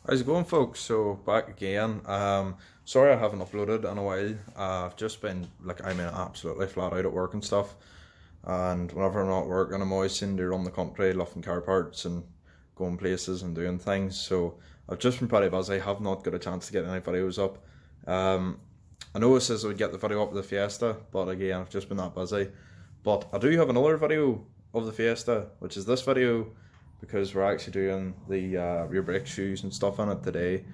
How's it going, folks? So back again. Sorry I haven't uploaded in a while. I've just been absolutely flat out at work and stuff. And whenever I'm not working, I'm always seem to run the country, lifting car parts and going places and doing things. So I've just been pretty busy. I have not got a chance to get any videos up. I know it says I would get the video up of the Fiesta, but again, I've just been that busy. But I do have another video of the Fiesta, which is this video, because we're actually doing the rear brake shoes and stuff on it today.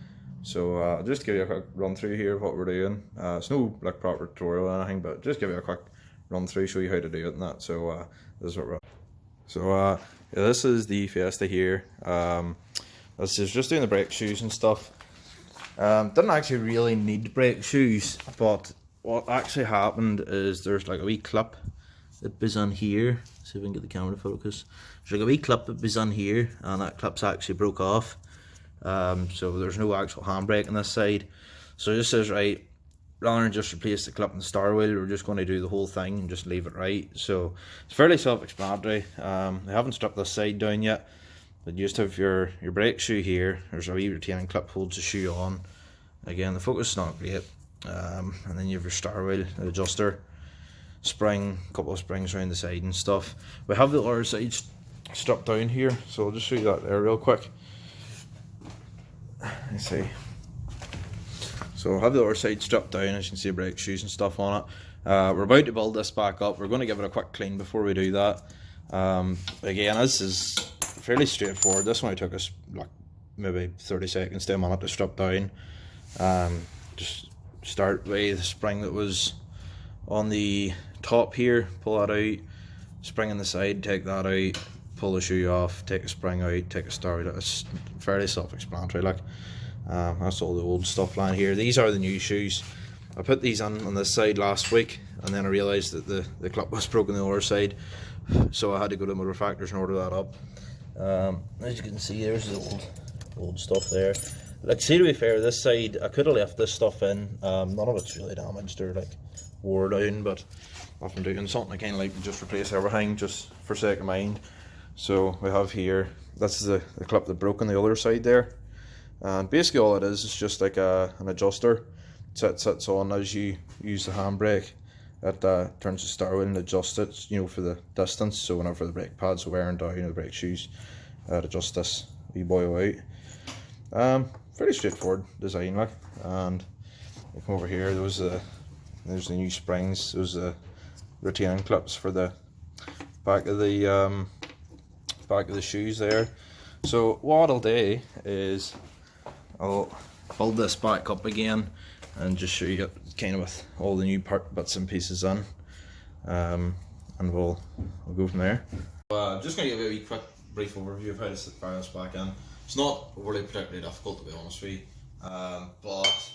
So I'll just give you a quick run through here of what we're doing. It's no like proper tutorial or anything, but just give you a quick run through, show you how to do it and that. So this is what we're yeah, this is the Fiesta here. This is just doing the brake shoes and stuff. Didn't actually really need brake shoes, but what actually happened is there's like a wee clip that was on here. See if we can get the camera to focus. There's like a wee clip that was on here, and that clip's actually broke off. So there's no actual handbrake on this side. So it just says, right, rather than just replace the clip and the star wheel, we're just going to do the whole thing and just leave it right. So it's fairly self-explanatory. I haven't stripped this side down yet, but you just have your brake shoe here. There's a wee retaining clip holds the shoe on. Again, the focus is not great. And then you have your star wheel, the adjuster, spring, a couple of springs around the side and stuff. We have the other side stripped down here, so I'll just show you that there real quick. Let's see. So I'll have the other side stripped down, as you can see, brake shoes and stuff on it. We're about to build this back up. We're going to give it a quick clean before we do that. Again, this is fairly straightforward. This one took us like maybe 30 seconds to a minute to strip down. Just start with the spring that was on the top here, pull that out, spring on the side, take that out, pull the shoe off, take a spring out, take a star out. It's fairly self-explanatory. Like that's all the old stuff lying here. These are the new shoes. I put these on this side last week, and then I realised that the clip was broken on the other side, so I had to go to the manufacturers and order that up. As you can see, there's the old stuff there. Like, see, to be fair, this side I could have left this stuff in. None of it's really damaged or like wore down, but if I'm doing something, I kind of like to just replace everything just for sake of mind. So we have here, this is the clip that broke on the other side there, and basically all it is just like an adjuster. It sits on as you use the handbrake. It turns the star wheel and adjusts it, you know, for the distance. So whenever the brake pads are wearing down, the brake shoes, it adjusts this wee boy out. Pretty straightforward design, like. And you come over here, there's the new springs. Those the retaining clips for the back of the shoes there. So what I'll do is I'll build this back up again and just show you kind of with all the new bits and pieces in, and we'll go from there. I'm just going to give you a wee quick brief overview of how to fire this back in. It's not really particularly difficult, to be honest with you, but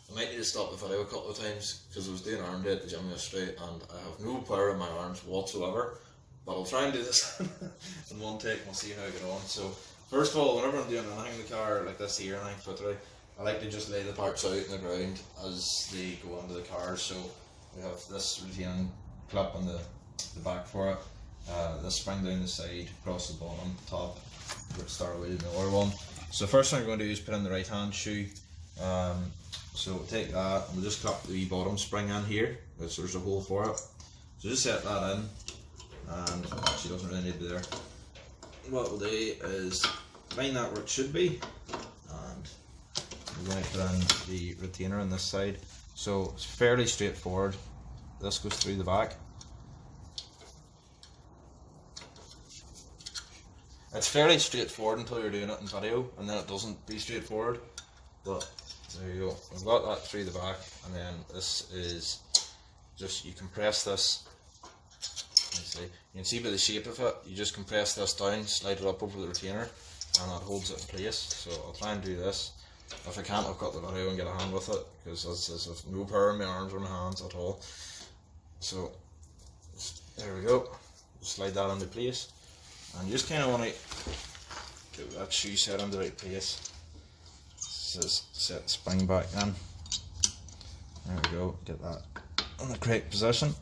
I might need to stop the video a couple of times because I was doing arm day at the gym yesterday and I have no power in my arms whatsoever. But I'll try and do this in one take and we'll see how I get on. So first of all, whenever I'm doing anything in the car like this here, anything footery, I like to just lay the parts out in the ground as they go into the car. So we have this retaining clip on the back for it, this spring down the side, across the bottom, top, start with the other one. So the first thing we're going to do is put in the right hand shoe. So we'll take that and we'll just clip the bottom spring in here, which there's a hole for it. So just set that in, and actually doesn't really need to be there. What we'll do is line that where it should be, and we're going to put in the retainer on this side. So it's fairly straightforward. This goes through the back. It's fairly straightforward until you're doing it in video, and then it doesn't be straightforward. But there you go. We've got that through the back, and then this is just, you compress this. You can see by the shape of it, you just compress this down, slide it up over the retainer, and that holds it in place. So I'll try and do this. If I can't, I'll cut the video and get a hand with it, because as I have no power in my arms or my hands at all. So there we go. Just slide that into place. And you just kind of want to get that shoe set in the right place. Just set the spring back in. There we go, get that in the correct position.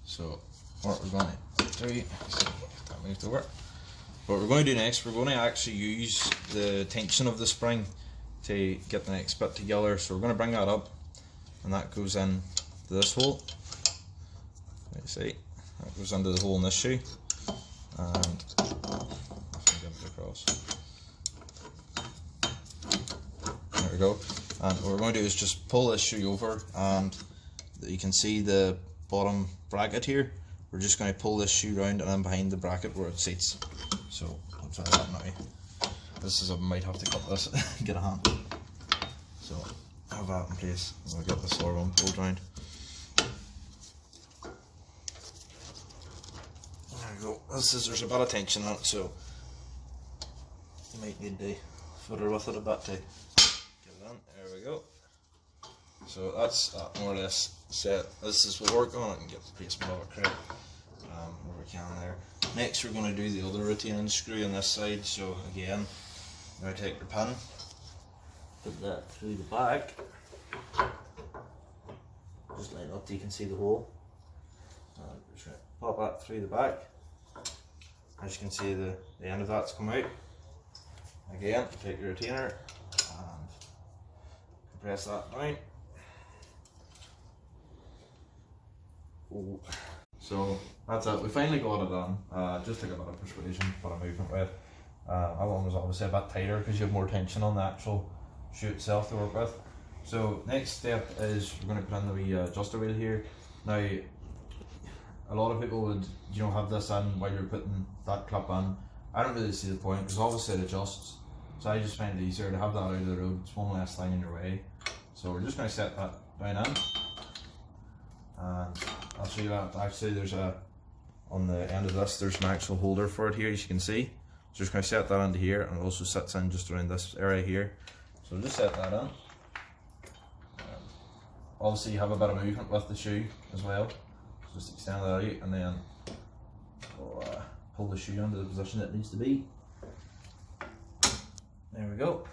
So what we're going to do, so that moved over. what we're going to do next, we're going to actually use the tension of the spring to get the next bit together. So we're going to bring that up, and that goes in to this hole. Let's see, that goes into the hole in this shoe, and get it across. There we go. And what we're going to do is just pull this shoe over, and you can see the bottom bracket here. We're just going to pull this shoe round and then behind the bracket where it sits. So I'll try that now. This is, I might have to cut this, get a hand. So have that in place. I'll get this other one pulled round. There we go. There's a bit of tension on it, so you might need to fiddle with it a bit to get it on. There we go. So that's that more or less set. This is what we're working on. I can get the placement of a crate where we can there. Next we're going to do the other retaining screw on this side. So again, you're going to take your pin, put that through the back, just line up so you can see the hole. Just pop that through the back. As you can see, the end of that's come out. Again, take your retainer and compress that down. So that's it, we finally got it done. Just took a bit of persuasion, a bit of movement with. That one was obviously a bit tighter because you have more tension on the actual shoe itself to work with. So next step is we're going to put in the wee adjuster wheel here. Now a lot of people would have this in while you're putting that clip in. I don't really see the point because obviously it adjusts. So I just find it easier to have that out of the road. It's one less thing in your way. So we're just going to set that down in. And I'll show you that. Actually, on the end of this, there's an actual holder for it here, as you can see. So just going to set that into here, and it also sits in just around this area here. So just set that in. And obviously, you have a bit of movement with the shoe as well. So just extend that out, and then we'll, pull the shoe into the position it needs to be. There we go.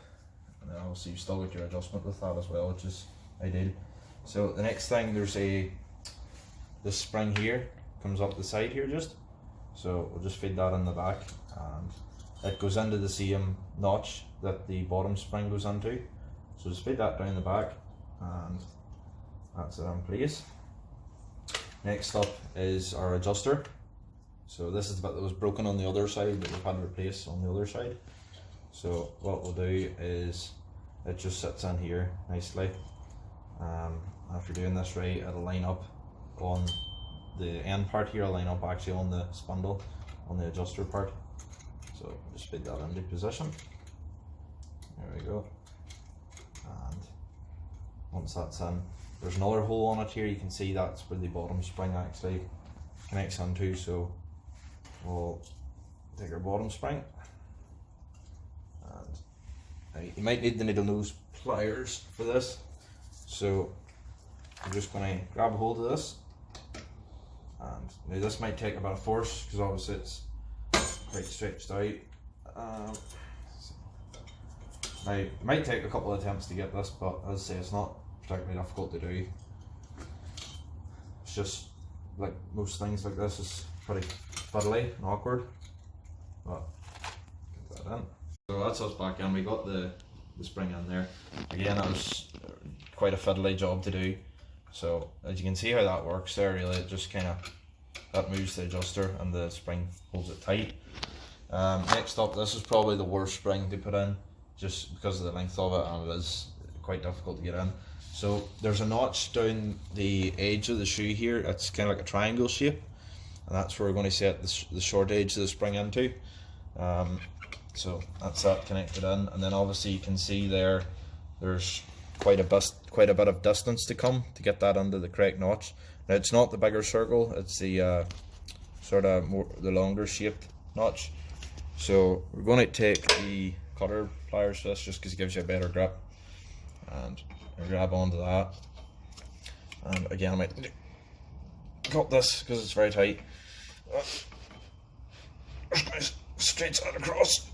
And then obviously, you've still got your adjustment with that as well, which is ideal. So the next thing, there's this spring here comes up the side here just. So we'll just feed that in the back, and it goes into the same notch that the bottom spring goes into. So just feed that down the back, and that's it in place. Next up is our adjuster. So this is the bit that was broken on the other side that we've had to replace on the other side. So what we'll do is it just sits in here nicely. After doing this right, it'll line up on the end part here, it'll line up actually on the spindle, on the adjuster part. So just feed that into position. There we go. And once that's in, there's another hole on it here. You can see that's where the bottom spring actually connects into. So we'll take our bottom spring, and you might need the needle nose pliers for this. So I'm just going to grab a hold of this, and now this might take a bit of force because obviously it's quite stretched out. Now it might take a couple of attempts to get this, but as I say, it's not particularly difficult to do. It's just like most things like this, is pretty fiddly and awkward, but get that in. So that's us back in. We got the spring in there. Again, that was quite a fiddly job to do. So as you can see how that works there, really it just kind of, that moves the adjuster and the spring holds it tight. Next up, this is probably the worst spring to put in just because of the length of it, and it is quite difficult to get in. So there's a notch down the edge of the shoe here. It's kind of like a triangle shape, and that's where we're going to set the short edge of the spring into. So that's that connected in, and then obviously you can see there's quite a bit of distance to come to get that under the correct notch. Now it's not the bigger circle, it's the sort of the longer shaped notch. So we're going to take the cutter pliers for this just because it gives you a better grip, and grab onto that. And again, I might cut this because it's very tight. Stretch that across,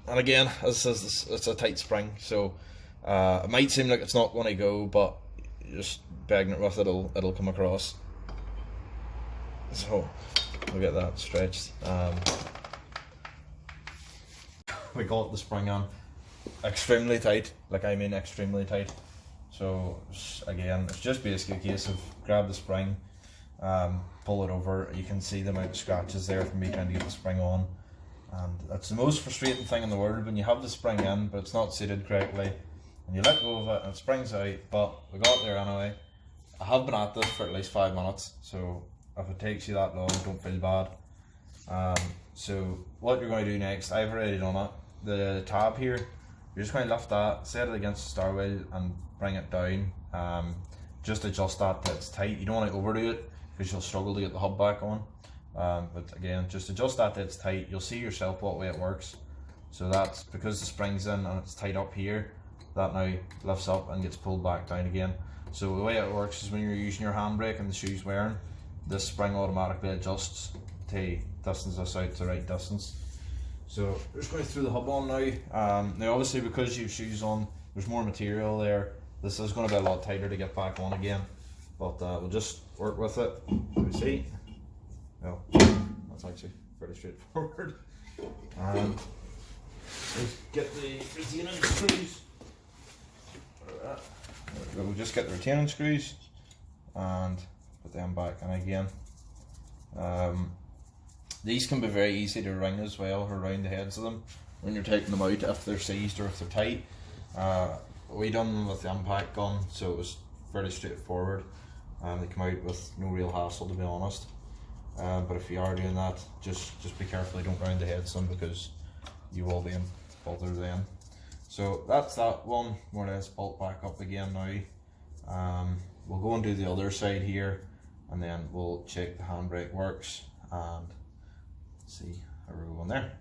and again, as it says, it's a tight spring, so it might seem like it's not going to go, but just begging it with it'll come across. So we'll get that stretched. we got the spring on extremely tight, like I mean extremely tight. So again, it's just basically a case of grab the spring, pull it over. You can see the amount of scratches there from me trying to get the spring on, and that's the most frustrating thing in the world when you have the spring in but it's not seated correctly and you let go of it and it springs out. But we got there anyway. I have been at this for at least 5 minutes, so if it takes you that long, don't feel bad. So what you're going to do next, I've already done it. The tab here, you're just going to lift that, set it against the star wheel and bring it down. Just adjust that till it's tight. You don't want to overdo it because you'll struggle to get the hub back on. But again, just adjust that till it's tight. You'll see yourself what way it works. So that's because the spring's in and it's tight up here, that now lifts up and gets pulled back down again. So the way it works is when you're using your handbrake and the shoe's wearing, this spring automatically adjusts to distance this out to the right distance. So we're just going through the hub on now. Now obviously because you've shoes on, there's more material there. This is going to be a lot tighter to get back on again, but we'll just work with it. So we see, well, that's actually pretty straightforward. Let's get the retaining screws. We'll just get the retaining screws and put them back in again. These can be very easy to ring as well around the heads of them when you're taking them out if they're seized or if they're tight. We done them with the impact gun, so it was fairly straightforward. They come out with no real hassle, to be honest. But if you are doing that, just be careful you don't round the heads of them because you will be in bother then. So that's that one more or less bolt back up again now. We'll go and do the other side here and then we'll check the handbrake works and see how we're going there.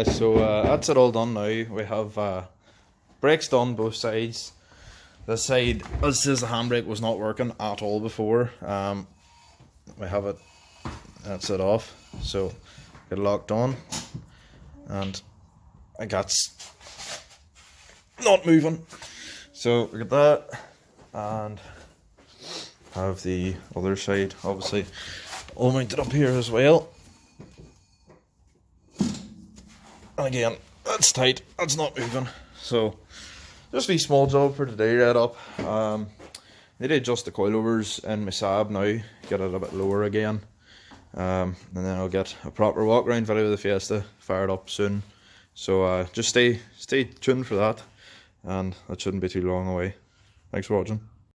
So that's it all done now. We have brakes done both sides. This side, as it says, the handbrake was not working at all before. We have it, that's it off, so get it locked on and I got not moving. So we got that and have the other side obviously all mounted up here as well. And again, that's tight, that's not moving. So just a small job for today right up. Need to adjust the coilovers in my Saab now, get it a bit lower again. And then I'll get a proper walk around video of the Fiesta fired up soon. So just stay tuned for that, and that shouldn't be too long away. Thanks for watching.